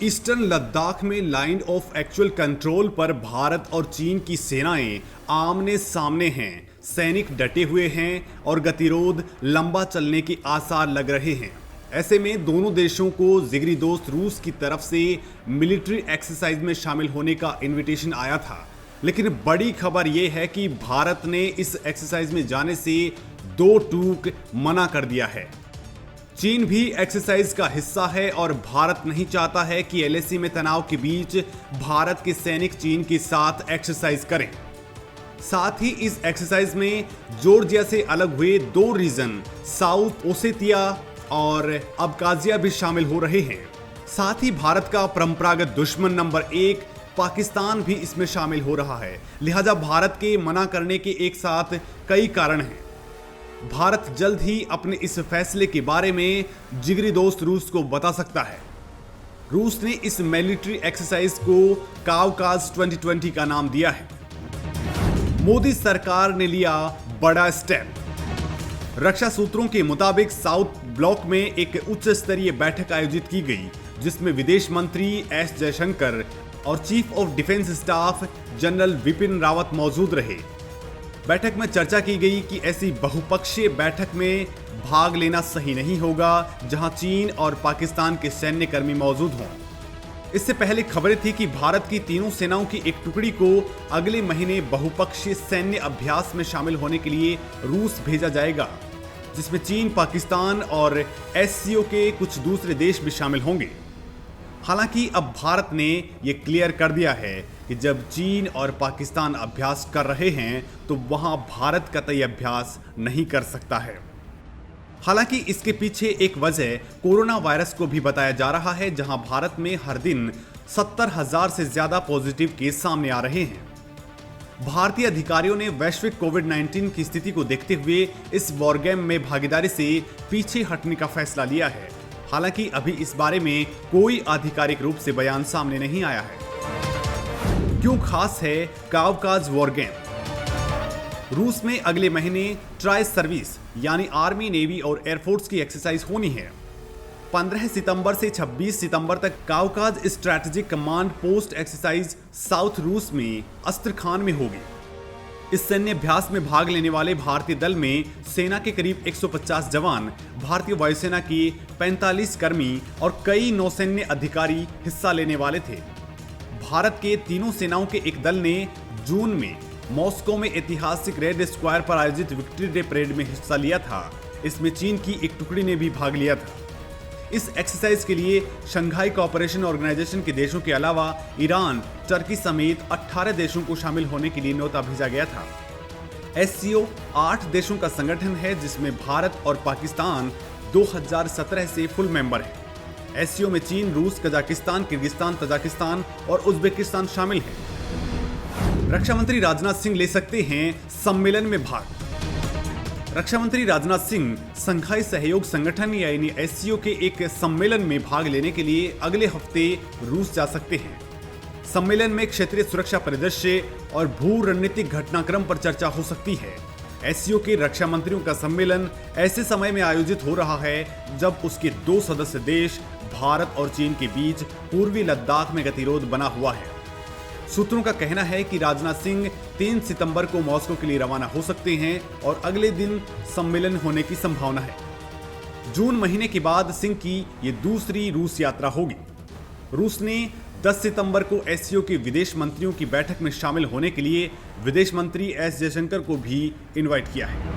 Eastern Ladakh में line of actual control पर भारत और चीन की सेनाएं आमने सामने हैं। सैनिक डटे हुए हैं और गतिरोध लंबा चलने के आसार लग रहे हैं। ऐसे में दोनों देशों को जिगरी दोस्त रूस की तरफ से मिलिट्री एक्सरसाइज में शामिल होने का इनविटेशन आया था, लेकिन बड़ी खबर यह है कि भारत ने इस एक्सरसाइज में जाने से दो टूक मना कर दिया है। चीन भी एक्सरसाइज का हिस्सा है और भारत नहीं चाहता है कि एलएसी में तनाव के बीच भारत के सैनिक चीन के साथ एक्सरसाइज करें। साथ ही इस एक्सरसाइज में जॉर्जिया से अलग हुए दो रीजन साउथ ओसेतिया और अबकाजिया भी शामिल हो रहे हैं। साथ ही भारत का परंपरागत दुश्मन नंबर 1 पाकिस्तान भी इसमें शामिल हो रहा है। लिहाजा भारत के मना करने के एक साथ कई कारण हैं। भारत जल्द ही अपने इस फैसले के बारे में जिगरी दोस्त रूस को बता सकता है। रूस ने इस मिलिट्री एक्सरसाइज को कावकाज 2020 का नाम दिया है। मोदी सरकार ने लिया बड़ा स्टेप। रक्षा सूत्रों के मुताबिक साउथ ब्लॉक में एक उच्च स्तरीय बैठक आयोजित की गई, जिसमें विदेश मंत्री एस जयशंकर और chief of defence staff general Vipin Rawat मौजूद रहे। बैठक में चर्चा की गई कि ऐसी बहुपक्षीय बैठक में भाग लेना सही नहीं होगा जहां चीन और पाकिस्तान के सैन्य कर्मी मौजूद हों। इससे पहले खबरें थी कि भारत की तीनों सेनाओं की एक टुकड़ी को अगले महीने बहुपक्षीय सैन्य अभ्यास में शामिल होने के लिए रूस भेजा जाएगा, जिसमें चीन, पाकिस्तान और एससीओ के कुछ दूसरे देश भी शामिल होंगे। हालांकि अब भारत ने यह क्लियर कर दिया है कि जब चीन और पाकिस्तान अभ्यास कर रहे हैं तो वहां भारत कतई अभ्यास नहीं कर सकता है। हालांकि इसके पीछे एक वजह कोरोना वायरस को भी बताया जा रहा है, जहां भारत में हर दिन 70,000 से ज्यादा पॉजिटिव केस सामने आ रहे हैं। भारतीय अधिकारियों ने वैश्विक कोविड-19 की स्थिति को देखते हुए इस वॉर गेम में भागीदारी से पीछे हटने का फैसला लिया है। हालांकि अभी इस बारे में कोई आधिकारिक रूप से बयान सामने नहीं आया है। क्यों खास है कावकाज वॉर गेम? रूस में अगले महीने ट्राई सर्विस यानी आर्मी, नेवी और एयरफोर्स की एक्सरसाइज होनी है। 15 सितंबर से 26 सितंबर तक Kavkaz strategic command post exercise south रूस में अस्त्रखान में होगी। इस सैन्य अभ्यास में भाग लेने वाले भारतीय दल में सेना के करीब 150 जवान, भारतीय वायुसेना के 45 कर्मी और कई नौसैन्य अधिकारी हिस्सा लेने वाले थे। भारत के तीनों सेनाओं के एक दल ने जून में मॉस्को में ऐतिहासिक रेड स्क्वायर पर आयोजित विक्ट्री डे परेड में हिस्सा लिया था। इसमें चीन की एक टुकड़ी ने भी भाग लिया था। इस एक्सरसाइज के लिए शंघाई कोऑपरेशन ऑर्गेनाइजेशन के देशों के अलावा ईरान, टर्की समेत 18 देशों को शामिल होने के लिए न्योता भेजा गया था। एससीओ 8 देशों का संगठन है, जिसमें भारत और पाकिस्तान 2017 से फुल मेंबर है। एससीओ में चीन, रूस, कजाकिस्तान, किर्गिस्तान, तजाकिस्तान और उज्बेकिस्तान शामिल हैं। रक्षा मंत्री राजनाथ सिंह ले सकते हैं सम्मेलन में भाग। रक्षा मंत्री राजनाथ सिंह शंघाई सहयोग संगठन यानी एससीओ के एक सम्मेलन में भाग लेने के लिए अगले हफ्ते रूस जा सकते हैं। सम्मेलन में क्षेत्रीय सुरक्षा परिदृश्य और भू रणनीतिक घटनाक्रम पर चर्चा हो सकती है। एससीओ के रक्षा मंत्रियों का सम्मेलन ऐसे समय में आयोजित हो रहा है जब उसके दो सदस्य देश भारत और चीन के बीच पूर्वी लद्दाख में गतिरोध बना हुआ है। सूत्रों का कहना है कि राजनाथ सिंह 3 सितंबर को मॉस्को के लिए रवाना हो सकते हैं और अगले दिन सम्मेलन होने की संभावना है। जून महीने के बाद सिंह की ये दूसरी रूस यात्रा होगी। रूस ने 10 सितंबर को एससीओ के विदेश मंत्रियों की बैठक में शामिल होने के लिए विदेश मंत्री एस जयशंकर को भी इनवाइट किया है।